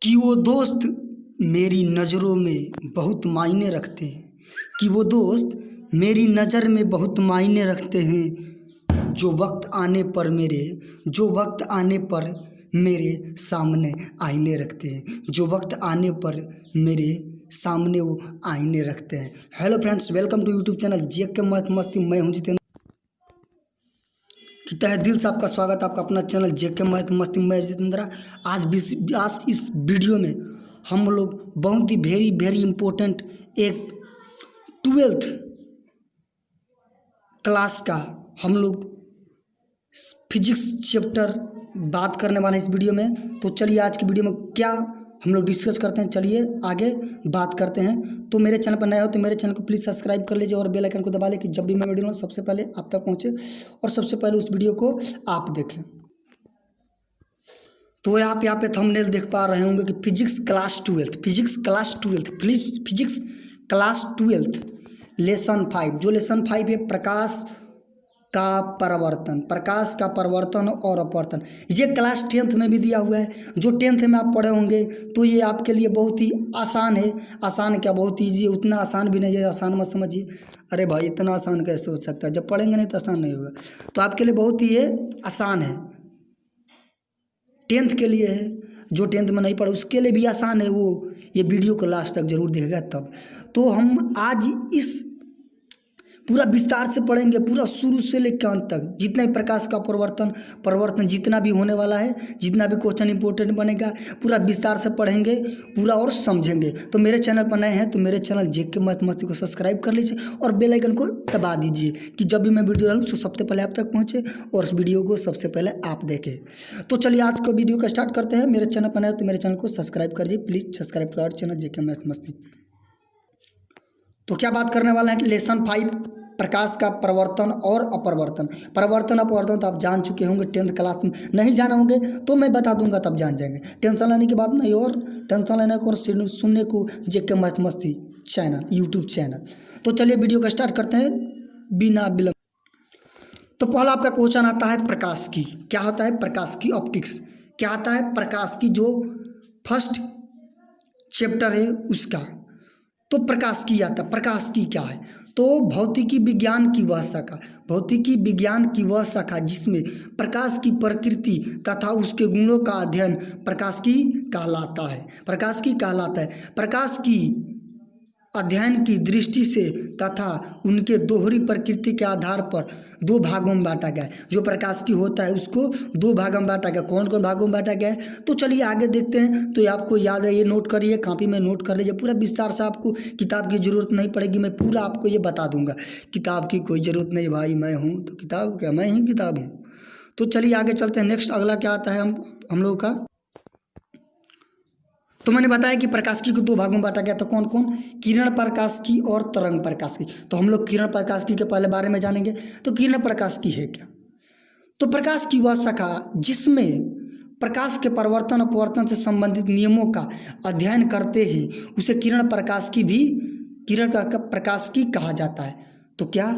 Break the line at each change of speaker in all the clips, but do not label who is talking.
कि वो दोस्त मेरी नज़रों में बहुत मायने रखते हैं, कि वो दोस्त मेरी नज़र में बहुत मायने रखते हैं। जो वक्त आने पर मेरे सामने आईने रखते हैं, जो वक्त आने पर मेरे सामने वो आईने रखते हैं। Hello friends, welcome to YouTube channel JK मस्त मस्ती। मैं हूं जितेंद्र, कि तहे दिल से आपका स्वागत, आपका अपना चैनल जेके मस्त मस्ती। मैं जितेंद्र। आज इस वीडियो में हम लोग बहुत ही वेरी इंपॉर्टेंट एक 12th क्लास का हम लोग फिजिक्स चैप्टर बात करने वाले हैं इस वीडियो में। तो चलिए आज की वीडियो में क्या हम लोग डिस्कस करते हैं, चलिए आगे बात करते हैं। तो मेरे चैनल पर नया हो तो मेरे चैनल को प्लीज़ सब्सक्राइब कर लीजिए और बेल आइकन को दबा लें कि जब भी मैं वीडियो लाऊं सबसे पहले आप तक पहुंचे और सबसे पहले उस वीडियो को आप देखें। तो आप यहाँ पे थंबनेल देख पा रहे होंगे कि फिजिक्स क्लास ट्वेल्थ लेसन 5। जो लेसन 5 है प्रकाश का परिवर्तन और अपवर्तन। ये क्लास 10th में भी दिया हुआ है। जो 10th में आप पढ़े होंगे तो ये आपके लिए बहुत ही आसान है। आसान क्या, बहुत ईजी है। उतना आसान भी नहीं है, आसान मत समझिए। अरे भाई इतना आसान कैसे हो सकता है, जब पढ़ेंगे नहीं तो आसान नहीं होगा। तो आपके लिए बहुत ही ये आसान है, 10th के लिए है। जो 10th में नहीं पढ़े उसके लिए भी आसान है, वो ये वीडियो को लास्ट तक जरूर देखेगा तब। तो हम आज इस पूरा विस्तार से पढ़ेंगे, पूरा शुरू से लेकर अंत तक, जितना भी प्रकाश का परिवर्तन जितना भी होने वाला है, जितना भी क्वेश्चन इंपॉर्टेंट बनेगा, पूरा विस्तार से पढ़ेंगे पूरा और समझेंगे। तो मेरे चैनल पर नए हैं तो मेरे चैनल जेके मैथ मस्ती को सब्सक्राइब कर लीजिए और बेल आइकन को दबा दीजिए कि जब भी मैं वीडियो डालूँ तो सबसे पहले आप तक पहुँचे और उस वीडियो को सबसे पहले आप देखें। तो चलिए आज का वीडियो का स्टार्ट करते हैं। मेरे चैनल पर नए हो तो मेरे चैनल को सब्सक्राइब करिए, प्लीज़ सब्सक्राइब करो चैनल जेके मैथ मस्ती। तो क्या बात करने वाला है, लेसन 5 प्रकाश का परिवर्तन और अपवर्तन। अपवर्तन तो आप जान चुके होंगे, 10th क्लास में नहीं जाना होंगे तो मैं बता दूंगा तब जान जाएंगे। टेंशन लेने की बात नहीं, और टेंशन लेने को और सुनने को जेके मैथ मस्ती चैनल यूट्यूब चैनल। तो चलिए वीडियो का स्टार्ट करते हैं बिना विलंब। तो पहला आपका क्वेश्चन आता है प्रकाश की। क्या होता है प्रकाश की ऑप्टिक्स, क्या आता है प्रकाश की, जो फर्स्ट चैप्टर है उसका। तो प्रकाश की आता है, प्रकाश की क्या है, तो भौतिकी विज्ञान की वह शाखा जिसमें प्रकाश की प्रकृति तथा उसके गुणों का अध्ययन प्रकाश की कहलाता है। प्रकाश की अध्ययन की दृष्टि से तथा उनके दोहरी प्रकृति के आधार पर 2 भागों में बांटा गया है। जो प्रकाश की होता है उसको 2 भागों में बांटा गया। कौन कौन भागों में बांटा गया है, तो चलिए आगे देखते हैं। तो ये आपको याद रहे, नोट करिए, कॉपी में नोट कर लीजिए। पूरा विस्तार से आपको किताब की ज़रूरत नहीं पड़ेगी, मैं पूरा आपको ये बता दूंगा। किताब की कोई ज़रूरत नहीं भाई, मैं हूँ तो किताब क्या, मैं ही किताब हूँ। तो चलिए आगे चलते हैं। नेक्स्ट अगला क्या आता है हम लोगों का। तो मैंने बताया कि प्रकाश की को 2 भागों में बांटा गया। तो कौन कौन, किरण प्रकाश की और तरंग प्रकाश की। तो हम लोग किरण प्रकाश की के पहले बारे में जानेंगे। तो किरण प्रकाश की है क्या, तो प्रकाश की वह शाखा जिसमें प्रकाश के परिवर्तन अपवर्तन से संबंधित नियमों का अध्ययन करते हैं उसे किरण प्रकाश की कहा जाता है। तो क्या,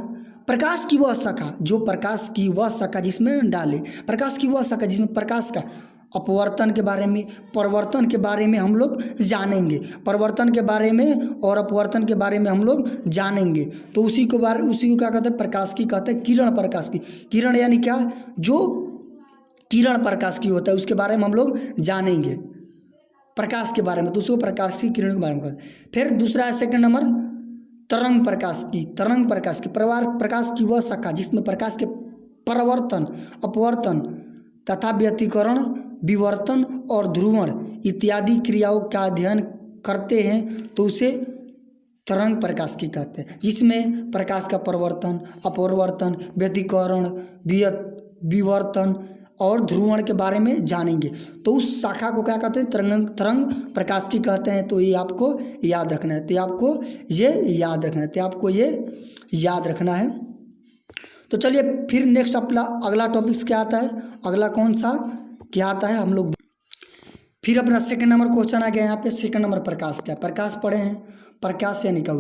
प्रकाश की वह शाखा जिसमें प्रकाश की वह शाखा जिसमें प्रकाश का अपवर्तन के बारे में, परिवर्तन के बारे में हम लोग जानेंगे। परिवर्तन के बारे में और अपवर्तन के बारे में हम लोग जानेंगे। तो उसी को क्या कहते हैं, प्रकाश की कहते हैं किरण प्रकाश की। किरण यानी क्या, जो किरण प्रकाश की होता है उसके बारे में हम लोग जानेंगे, प्रकाश के बारे में। तो उसको प्रकाश की, किरण के बारे में कहते हैं। फिर दूसरा है सेकंड नंबर तरंग प्रकाश की। प्रकाश की वह शाखा जिसमें प्रकाश के परिवर्तन, अपवर्तन तथा व्यतिकरण, विवर्तन और ध्रुवण इत्यादि क्रियाओं का अध्ययन करते हैं तो उसे तरंग प्रकाश की कहते हैं। जिसमें प्रकाश का परिवर्तन, अपवर्तन, व्यतिकरण, विवर्तन और ध्रुवण के बारे में जानेंगे। तो उस शाखा को क्या कहते हैं, तरंग प्रकाश की कहते हैं। तो ये आपको याद रखना है, तो चलिए फिर नेक्स्ट अपना अगला टॉपिक्स क्या आता है, अगला कौन सा क्या आता है हम लोग। फिर अपना सेकंड नंबर क्वेश्चन आ गया यहाँ पे। सेकंड नंबर प्रकाश क्या, प्रकाश पढ़े हैं, प्रकाश यानी का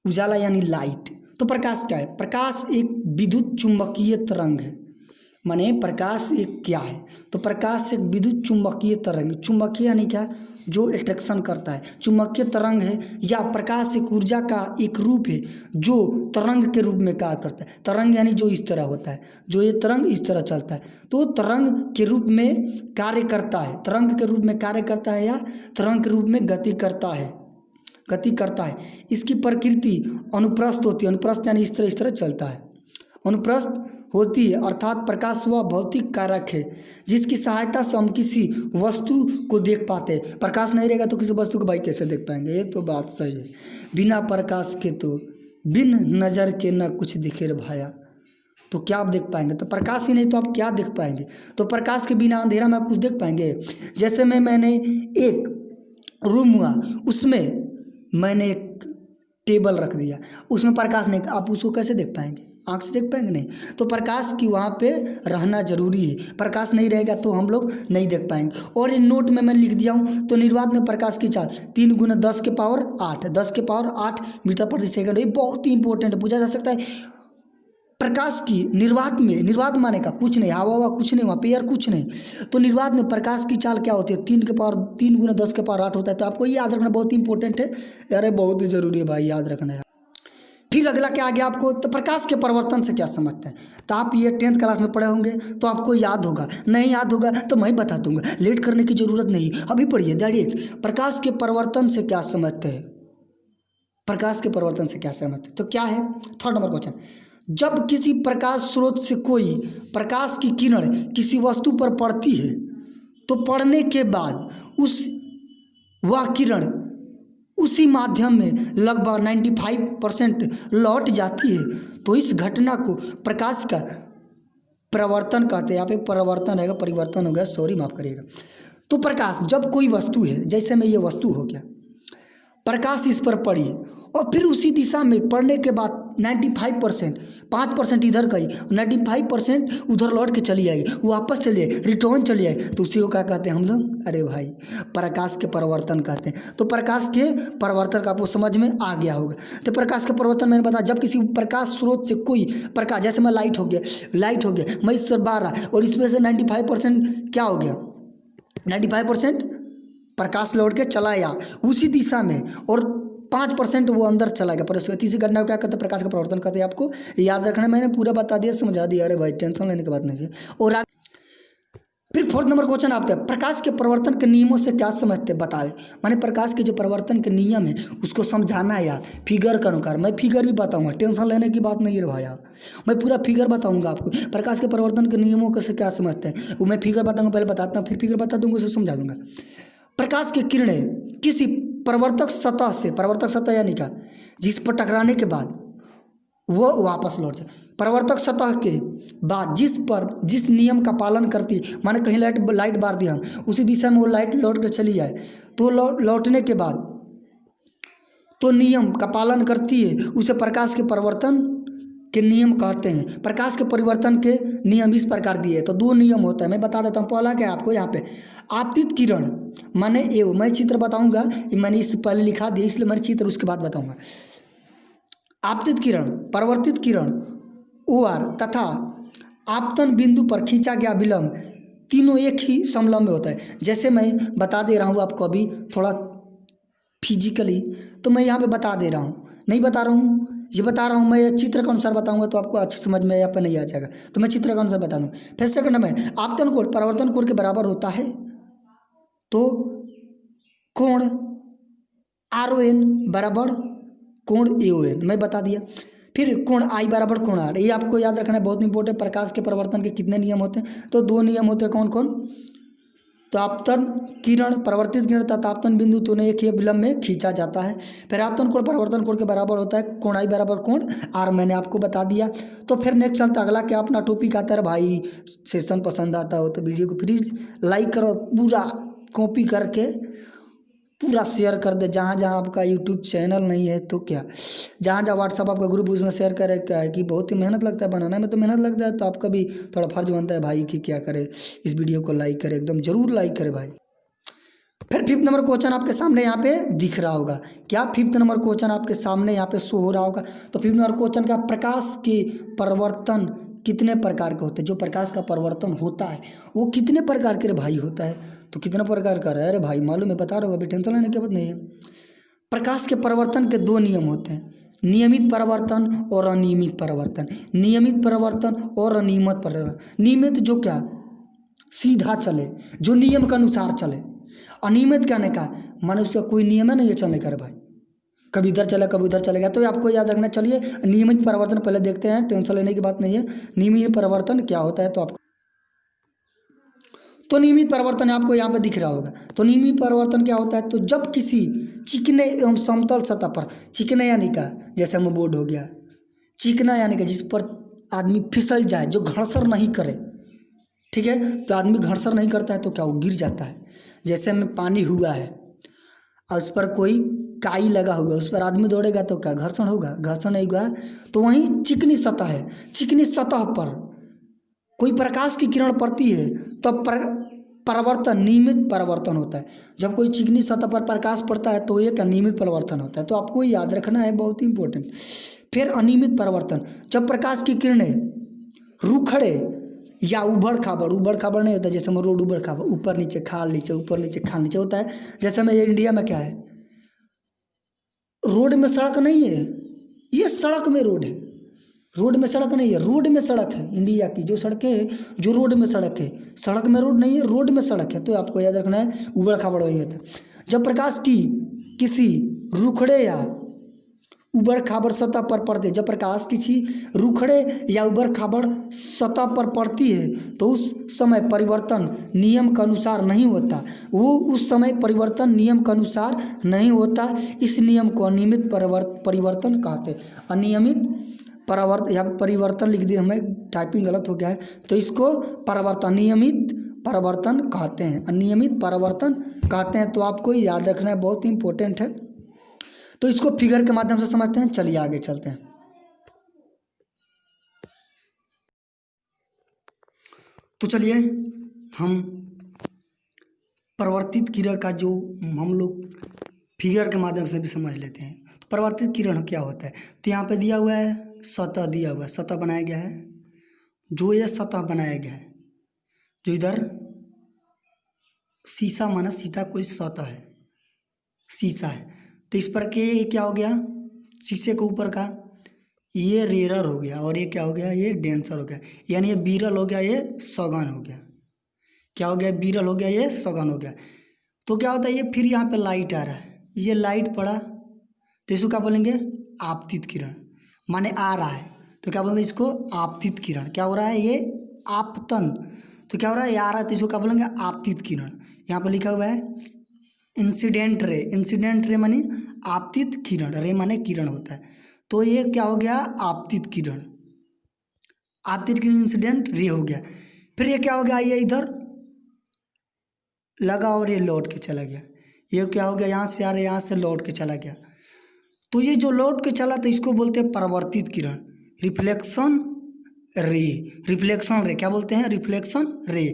उजाला यानी लाइट। तो प्रकाश क्या है, प्रकाश एक विद्युत चुंबकीय तरंग है। माने प्रकाश एक क्या है? तो प्रकाश एक विद्युत चुंबकीय तरंग, चुंबकीय यानी क्या? जो अट्रैक्शन करता है, चुंबकीय तरंग है, या प्रकाश एक ऊर्जा का एक रूप है जो तरंग के रूप में कार्य करता है। तरंग यानी जो इस तरह होता है, जो ये तरंग इस तरह चलता है, तो तरंग के रूप में कार्य करता है, तरंग के रूप में कार्य करता है या तरंग के रूप में गति करता है, गति करता है। इसकी प्रकृति अनुप्रस्थ होती है, अनुप्रस्थ यानी इस तरह चलता है, अनुप्रस्थ होती है, अर्थात प्रकाश वह भौतिक कारक है जिसकी सहायता से हम किसी वस्तु को देख पाते हैं। प्रकाश नहीं रहेगा तो किसी वस्तु को भाई कैसे देख पाएंगे? ये तो बात सही है। बिना प्रकाश के तो बिन नज़र के न कुछ दिखे रे भाया, तो क्या आप देख पाएंगे? तो प्रकाश ही नहीं तो आप क्या देख पाएंगे? तो प्रकाश के बिना अंधेरा में आप कुछ देख पाएंगे? जैसे मैंने एक रूम हुआ, उसमें मैंने एक टेबल रख दिया, उसमें प्रकाश नहीं, आप उसको कैसे देख पाएंगे? आँख से देख पाएंगे? नहीं। तो प्रकाश की वहाँ पे रहना जरूरी है, प्रकाश नहीं रहेगा तो हम लोग नहीं देख पाएंगे। और इन नोट में मैं लिख दिया हूँ, तो निर्वात में प्रकाश की चाल 3 × 10⁸ 10 के पावर 8 मीटर प्रति सेकंड। ये बहुत ही इंपॉर्टेंट है, पूछा जा सकता है। प्रकाश की निर्वात में, निर्वात माने का कुछ नहीं, हवा कुछ नहीं, वहाँ पे एयर कुछ नहीं, तो निर्वात में प्रकाश की चाल क्या होती है? 3 × 10⁸ होता है। तो आपको ये याद रखना बहुत ही इंपॉर्टेंट है यार, बहुत ही जरूरी है भाई, याद रखना है। फिर अगला क्या आ गया आपको? तो प्रकाश के परिवर्तन से क्या समझते हैं? तो आप ये 10th क्लास में पढ़े होंगे तो आपको याद होगा, नहीं याद होगा तो मैं बता दूंगा, लेट करने की जरूरत नहीं, अभी पढ़िए डायरेक्ट। प्रकाश के परिवर्तन से क्या समझते हैं? प्रकाश के परिवर्तन से क्या समझते हैं? तो क्या है? 3rd नंबर क्वेश्चन, जब किसी प्रकाश स्रोत से कोई प्रकाश की किरण किसी वस्तु पर पड़ती है तो पड़ने के बाद वह किरण उसी माध्यम में लगभग 95% लौट जाती है, तो इस घटना को प्रकाश का प्रवर्तन कहते हैं। यहाँ पे परिवर्तन रहेगा, परिवर्तन हो गया, सॉरी माफ करिएगा। तो प्रकाश, जब कोई वस्तु है, जैसे में ये वस्तु हो गया, प्रकाश इस पर पड़ी और फिर उसी दिशा में पड़ने के बाद 95%, 5% इधर गई, 95% उधर लौट के चली आएगी, वापस चली आएगी, रिटर्न चली आएगी, तो उसी को क्या कहते हैं हम लोग? अरे भाई, प्रकाश के परिवर्तन कहते हैं। तो प्रकाश के परिवर्तन का आपको समझ में आ गया होगा। तो प्रकाश के परिवर्तन मैंने बताया, जब किसी प्रकाश स्रोत से कोई प्रकाश, जैसे मैं लाइट हो गया, मैं इससे बाहर रहा और इसमें से 95% क्या हो गया? 95% प्रकाश लौट के चला आया उसी दिशा में, और 5% वो अंदर चला गया। पर उसकी तीसरी घटना को क्या कहते हैं? प्रकाश का परिवर्तन कहते हैं। आपको याद रखना, मैंने पूरा बता दिया, समझा दिया। अरे भाई, टेंशन लेने की बात नहीं है। और फिर 4th नंबर क्वेश्चन आपका है, प्रकाश के परिवर्तन के नियमों से क्या समझते हैं? बतावे। माने प्रकाश के जो परिवर्तन के नियम है उसको समझाना है यार, फिगर के अनुसार। मैं फिगर भी बताऊंगा, टेंशन लेने की बात नहीं है भाई, मैं पूरा फिगर बताऊंगा आपको। प्रकाश के परिवर्तन के नियमों को से क्या समझते हैं वो मैं फिगर बताऊंगा, पहले बताता हूँ, फिर फिगर बता दूंगा, उसे समझा दूंगा। प्रकाश की किरणें किसी परिवर्तक सतह यानी क्या? जिस पर टकराने के बाद वो वापस लौट जाए। परिवर्तक सतह के बाद जिस नियम का पालन करती, माने कहीं लाइट बार दी हम, उसी दिशा में वो लाइट लौट कर चली जाए, तो लौटने के बाद तो नियम का पालन करती है, उसे प्रकाश के परिवर्तन के नियम कहते हैं। प्रकाश के परिवर्तन के नियम इस प्रकार दिए, तो 2 नियम होता है, मैं बता देता हूँ। पहला क्या है आपको यहाँ पे? आपतित किरण माने मैं चित्र बताऊंगा, मैंने इससे पहले लिखा दिया इसलिए मैं चित्र उसके बाद बताऊंगा। आपतित किरण, परावर्तित किरण, OR तथा आपतन बिंदु पर खींचा गया विलंब, तीनों एक ही समलंब में होता है। जैसे मैं बता दे रहा हूँ आपको अभी थोड़ा फिजिकली, तो मैं यहाँ पे बता दे रहा हूँ, नहीं बता रहा हूँ, ये बता रहा हूँ मैं चित्र के अनुसार बताऊंगा, तो आपको अच्छी समझ में यहाँ पर नहीं आ जाएगा, तो मैं चित्र के अनुसार बता दूँ। फिर सेकंड में आपतन कोण परावर्तन कोण के बराबर होता है, तो कोण RON बराबर कोण AON मैं बता दिया। फिर कोण I बराबर कोण R, ये आपको याद रखना है, बहुत इंपॉर्टेंट। प्रकाश के परिवर्तन के कितने नियम होते हैं? तो 2 नियम होते हैं। कौन कौन? तो आपतन किरण, परावर्तित किरण तथा आपतन बिंदु दोनों एक ही विलंब में खींचा जाता है। फिर आपतन कोण परावर्तन कोण के बराबर होता है, कोण I बराबर कोण R, मैंने आपको बता दिया। तो फिर नेक्स्ट चलता अगला क्या अपना टॉपिक आता है। भाई सेशन पसंद आता हो तो वीडियो को प्लीज़ लाइक करो, पूरा कॉपी करके पूरा शेयर कर दे। जहाँ जहाँ आपका यूट्यूब चैनल नहीं है तो क्या, जहाँ जहाँ व्हाट्सअप आपका ग्रुप उसमें शेयर करे। क्या है कि बहुत ही मेहनत लगता है, बनाने में तो मेहनत लगता है, तो आपका भी थोड़ा फर्ज बनता है भाई कि क्या करे, इस वीडियो को लाइक करे, एकदम ज़रूर लाइक करे भाई। फिर 5th नंबर क्वेश्चन आपके सामने यहाँ पे दिख रहा होगा। क्या 5th नंबर क्वेश्चन आपके सामने यहाँ पे शो हो रहा होगा? तो 5th नंबर क्वेश्चन का प्रकाश के परिवर्तन कितने प्रकार के होते हैं, जो प्रकाश का परिवर्तन होता है वो कितने प्रकार के रे भाई होता है, तो कितना प्रकार का है? अरे भाई मालूम है, बता रहा हूँ, अभी टेंशन लेने की बात नहीं है। प्रकाश के परिवर्तन के दो नियम होते हैं, नियमित परिवर्तन और अनियमित परिवर्तन। नियमित परिवर्तन और अनियमित परिवर्तन। नियमित जो क्या सीधा चले, जो नियम के अनुसार चले। अनियमित कहने का माने उसका कोई नियम है नहीं है चलने का रे भाई, कभी इधर चला कभी उधर चलेगा। तो आपको याद रखना। चलिए नियमित परिवर्तन पहले देखते हैं, टेंशन लेने की बात नहीं है। नियमित परिवर्तन क्या होता है, तो नियमित परिवर्तन आपको यहाँ पे दिख रहा होगा। तो नियमित परिवर्तन क्या होता है, तो जब किसी चिकने एवं समतल सतह पर, चिकने यानी का जैसे हम बोर्ड हो गया, चिकना यानी कि जिस पर आदमी फिसल जाए, जो घर्षण नहीं करे, ठीक है। तो आदमी घर्षण नहीं करता है तो क्या वो गिर जाता है। जैसे में पानी हुआ है और उस पर कोई काई लगा हुआ, उस पर आदमी दौड़ेगा तो क्या घर्षण होगा? घर्षण नहीं हुआ। तो वहीं चिकनी सतह है, चिकनी सतह पर कोई प्रकाश की किरण पड़ती है तब परिवर्तन, नियमित परिवर्तन होता है। जब कोई चिकनी सतह पर प्रकाश पड़ता है तो एक अनियमित परिवर्तन होता है। तो आपको याद रखना है, बहुत ही इंपॉर्टेंट। फिर अनियमित परिवर्तन, जब प्रकाश की किरणें रूखड़े या उबड़ खाबड़ नहीं होता, जैसे हम रोड उबड़ खाबड़, ऊपर नीचे खाल नीचे, ऊपर नीचे खाल नीचे होता है। जैसे में ये इंडिया में क्या है, रोड में सड़क नहीं है, ये सड़क में रोड है। रोड में सड़क नहीं है, रोड में सड़क है। इंडिया की जो सड़कें हैं, जो रोड में सड़क है, सड़क में रोड नहीं है, रोड में सड़क है। तो आपको याद रखना है, उबड़ खाबड़ वही होता है। जब प्रकाश की किसी रूखड़े या उबड़ खाबड़ सतह पर पड़ते, जब प्रकाश किसी रूखड़े या उबड़ खाबड़ सतह पर पड़ती है तो उस समय परिवर्तन नियम के अनुसार नहीं होता। वो उस समय परिवर्तन नियम के अनुसार नहीं होता। इस नियम को अनियमित परिवर्तन कहते हैं। अनियमित परिवर्तन, यहाँ पर परिवर्तन लिख दिया, हमें टाइपिंग गलत हो गया है, तो इसको परिवर्तन, नियमित परिवर्तन कहते हैं, अनियमित परिवर्तन कहते हैं। तो आपको याद रखना है, बहुत ही इंपॉर्टेंट है। तो इसको फिगर के माध्यम से समझते हैं। चलिए आगे चलते हैं। तो चलिए हम परिवर्तित किरण का जो हम लोग फिगर के माध्यम से भी समझ लेते हैं। तो परिवर्तित किरण क्या होता है, तो यहाँ पे दिया हुआ है, सतह दिया हुआ है, सतह बनाया गया है। जो ये सतह बनाया गया है, जो इधर शीशा माना, सीधा कोई सतह है, शीशा है, तो इस पर के क्या हो गया, शीशे के ऊपर का ये रेयर हो गया, और ये क्या हो गया, ये डेंसर हो गया, यानी ये विरल हो गया, ये सघन हो गया। क्या हो गया, विरल हो गया, ये सघन हो गया। तो क्या होता है, ये फिर यहाँ पे लाइट आ रहा है, ये लाइट पड़ा तो इसको क्या बोलेंगे, आपतित किरण, माने आ रहा है तो क्या बोलेंगे इसको, आपतित किरण। क्या हो रहा है, ये आपतन, तो क्या हो रहा है, ये आ रहा है तो इसको क्या बोलेंगे, आपतित किरण। यहाँ पर लिखा हुआ है इंसिडेंट रे, इंसिडेंट रे माने आपतित किरण, रे माने किरण होता है। तो ये क्या हो गया, आपतित किरण, आपतित किरण इंसिडेंट रे हो गया। फिर ये क्या हो गया, ये इधर लगा और ये लौट के चला गया। ये क्या हो गया, यहाँ से आ रहा है, यहाँ से लौट के चला गया। तो ये जो लौट के चला तो इसको बोलते हैं परिवर्तित किरण, रिफ्लेक्शन रे, रिफ्लेक्शन रे क्या बोलते हैं, रिफ्लेक्शन रे।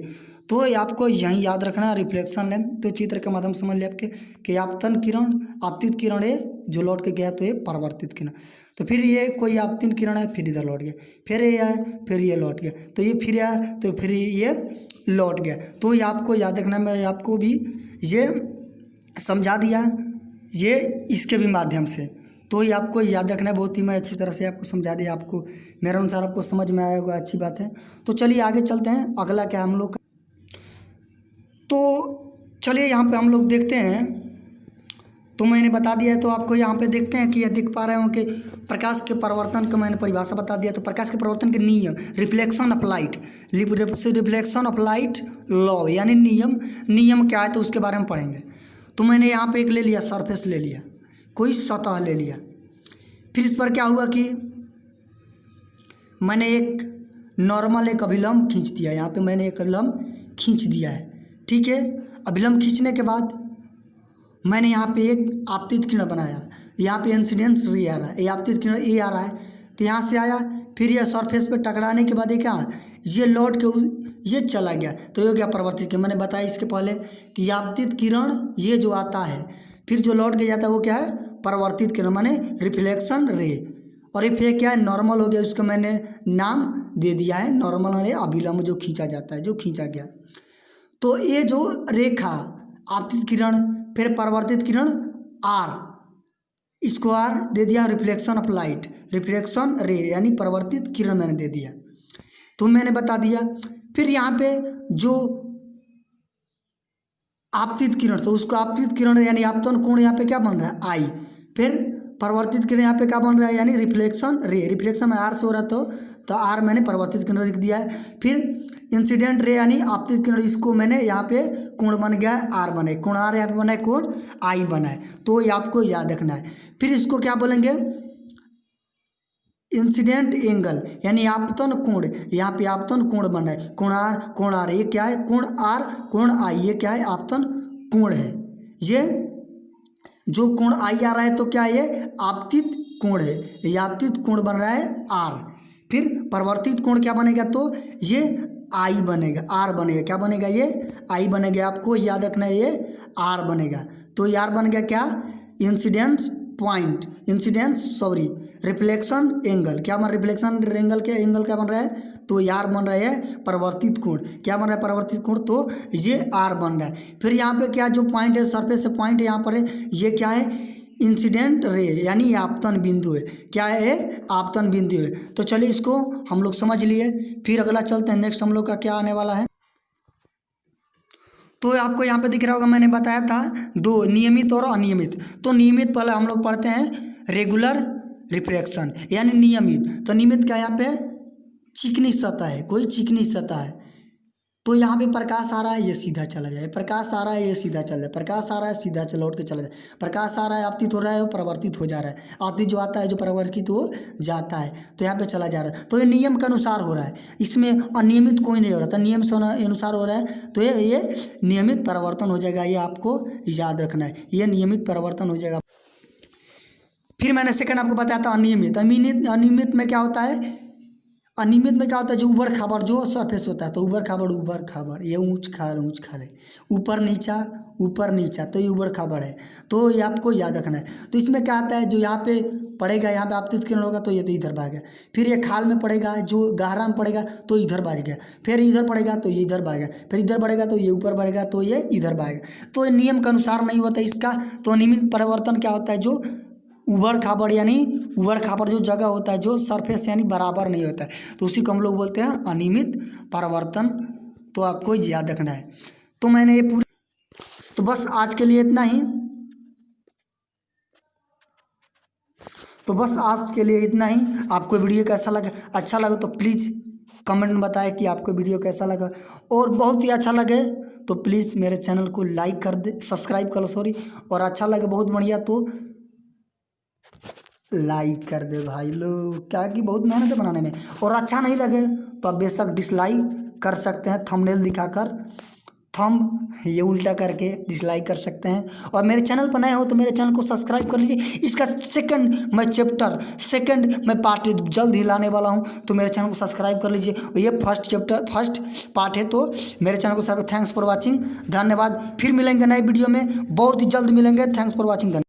तो आपको यहीं याद रखना है, रिफ्लेक्शन ले। तो चित्र के माध्यम से समझ लिया आपके कि आपतन किरण, आपतित किरण है जो लौट के गया, तो ये परिवर्तित किरण। तो फिर ये कोई आपतित किरण है, फिर इधर लौट गया, फिर ये आया, फिर ये लौट गया, तो ये फिर आया, तो फिर ये लौट गया। तो ये आपको याद रखना, मैं आपको भी ये समझा दिया, ये इसके भी माध्यम से। तो ये आपको याद रखना है, बहुत ही मैं अच्छी तरह से आपको समझा दिया, आपको मेरे अनुसार आपको समझ में आया होगा, अच्छी बात है। तो चलिए आगे चलते हैं, अगला क्या हम लोग, तो चलिए यहाँ पे हम लोग देखते हैं। तो मैंने बता दिया है, तो आपको यहाँ पे देखते हैं कि देख पा रहे हो कि प्रकाश के परिवर्तन का मैंने परिभाषा बता दिया। तो प्रकाश के परिवर्तन के नियम, reflection of light, reflection of light law, यानी नियम क्या है तो उसके बारे में पढ़ेंगे। तो मैंने यहाँ पे एक ले लिया, सरफेस ले लिया, कोई सतह ले लिया। फिर इस पर क्या हुआ कि मैंने एक नॉर्मल एक अभिलंब खींच दिया, यहाँ पे मैंने एक अभिलंब खींच दिया है, ठीक है। अभिलंब खींचने के बाद मैंने यहाँ पे एक आपतित किरण बनाया, यहाँ पे इंसिडेंस रे आ रहा है, ये आपतित किरण ए आ रहा है, तो यहाँ से आया, फिर यह सरफेस पे टकराने के बाद ये क्या, ये लौट के ये चला गया, तो ये क्या परिवर्तित किरण। मैंने बताया इसके पहले कि आपतित किरण ये जो आता है, फिर जो लौट के जाता है वो क्या है, परिवर्तित किरण, माने रिफ्लेक्शन रे। और इफ ये क्या है नॉर्मल हो गया, उसका मैंने नाम दे दिया है नॉर्मल है, अभिलंब जो खींचा जाता है, जो खींचा गया। तो ये जो रेखा आपतित किरण फिर परावर्तित किरण आर, इसको आर दे दिया, रिफ्लेक्शन ऑफ लाइट, रिफ्लेक्शन रे यानी परावर्तित किरण मैंने दे दिया, तो मैंने बता दिया। फिर यहाँ पे जो आपतित किरण, तो उसको आपतित किरण यानी आपतन कोण यहाँ पे क्या बन रहा है आई, फिर परावर्तित किरण यहाँ पे क्या बन रहा है यानी रिफ्लेक्शन रे, रिफ्लेक्शन आर से हो रहा तो आर मैंने परावर्तित किरण लिख दिया है। फिर इंसिडेंट रे यानी आपतित किरण, इसको मैंने यहाँ पे कोण बन गया है आर बने, कोण आर यहाँ पे बना है, कोण आई बना है, तो ये आपको याद रखना है। फिर इसको क्या बोलेंगे इंसिडेंट एंगल यानी आपतन कोण, यहाँ पे आपतन कोण बन रहा है, कोण आर ये क्या है, कोण आर कोण आई ये क्या है आपतन कोण है, ये जो कोण आई आ रहा है तो क्या है ये आपतित कोण है, ये आपतित कोण बन रहा है आर। फिर परिवर्तित कोण क्या बनेगा तो ये आई बनेगा, आर बनेगा, क्या बनेगा ये आई बनेगा, आपको याद रखना है ये आर बनेगा। तो ये आर बन गया क्या इंसिडेंस पॉइंट, रिफ्लेक्शन एंगल, क्या बन रिफ्लेक्शन एंगल क्या बन रहा है तो यार बन रहा है परिवर्तित कोण, क्या बन रहा है परिवर्तित कोण, तो ये आर बन रहा है। फिर यहाँ पे क्या जो पॉइंट है सरफेस से पॉइंट यहाँ पर है, ये क्या है इंसिडेंट रे यानी आपतन बिंदु है, क्या है आपतन बिंदु है। तो चलिए इसको हम लोग समझ लिए, फिर अगला चलते हैं, नेक्स्ट हम लोग का क्या आने वाला है। तो आपको यहाँ पे दिख रहा होगा मैंने बताया था दो नियमित और अनियमित। तो नियमित पहले हम लोग पढ़ते हैं रेगुलर रिफ्रैक्शन यानी नियमित। तो नियमित क्या यहाँ पे चिकनी सतह है, कोई चिकनी सतह है, तो यहाँ पे प्रकाश आ रहा है ये सीधा चला जाए, प्रकाश आ रहा है ये सीधा चला जाए, प्रकाश आ रहा है सीधा चला उठ के चला जाए, प्रकाश आ रहा है आपतित हो रहा है वो परिवर्तित हो जा रहा है, आपतित जो आता है जो परिवर्तित हो जाता है, तो यहाँ पे चला जा रहा है। तो ये नियम के अनुसार हो रहा है, इसमें अनियमित कोई नहीं हो रहा था, नियम से अनुसार हो रहा है, तो ये नियमित परिवर्तन हो जाएगा, ये आपको याद रखना है, ये नियमित परिवर्तन हो जाएगा। फिर मैंने सेकंड आपको बताया था अनियमित। अनियमित में क्या होता है, अनियमित में क्या होता है जो उबड़ खाबड़ जो सरफेस होता है, तो उबड़ खाबड़ ये ऊंच खाल है, ऊपर नीचा तो ये उबड़ खाबड़ है, तो ये आपको याद रखना है। तो इसमें क्या आता है जो यहाँ पे पड़ेगा, यहाँ पे आपतित किरण होगा तो ये तो इधर भाग गया, फिर ये खाल में पड़ेगा जो गहरा में पड़ेगा तो इधर भाग गया, फिर इधर पड़ेगा तो ये इधर भाग गया, फिर इधर बढ़ेगा तो ये ऊपर बढ़ेगा तो ये इधर भागेगा। तो ये नियम के अनुसार नहीं होता इसका। तो अनियमित परिवर्तन क्या होता है जो उबड़ खाबड़ यानी उबड़ खाबड़ जो जगह होता है जो सरफेस यानी बराबर नहीं होता है, तो उसी को हम लोग बोलते हैं अनियमित परिवर्तन। तो आपको याद रखना है। तो मैंने ये पूरी, तो बस आज के लिए इतना ही, आपको वीडियो कैसा लगा, अच्छा लगा तो प्लीज़ कमेंट में बताएं कि आपको वीडियो कैसा लगा, और बहुत ही अच्छा लगे तो प्लीज़ मेरे चैनल को लाइक कर दे, सब्सक्राइब कर लो और अच्छा लगे बहुत बढ़िया तो लाइक कर दे भाई लोग, क्या कि बहुत मेहनत है बनाने में। और अच्छा नहीं लगे तो आप बेशक डिसलाइक कर सकते हैं, थंबनेल दिखाकर, ये उल्टा करके डिसलाइक कर सकते हैं। और मेरे चैनल पर नए हो तो मेरे चैनल को सब्सक्राइब कर लीजिए। इसका सेकंड मैं पार्ट जल्द ही लाने वाला हूं, तो मेरे चैनल को सब्सक्राइब कर लीजिए। और ये फर्स्ट पार्ट है, तो मेरे चैनल को थैंक्स फॉर वॉचिंग, धन्यवाद। फिर मिलेंगे नए वीडियो में, बहुत ही जल्द मिलेंगे। Thanks for watching.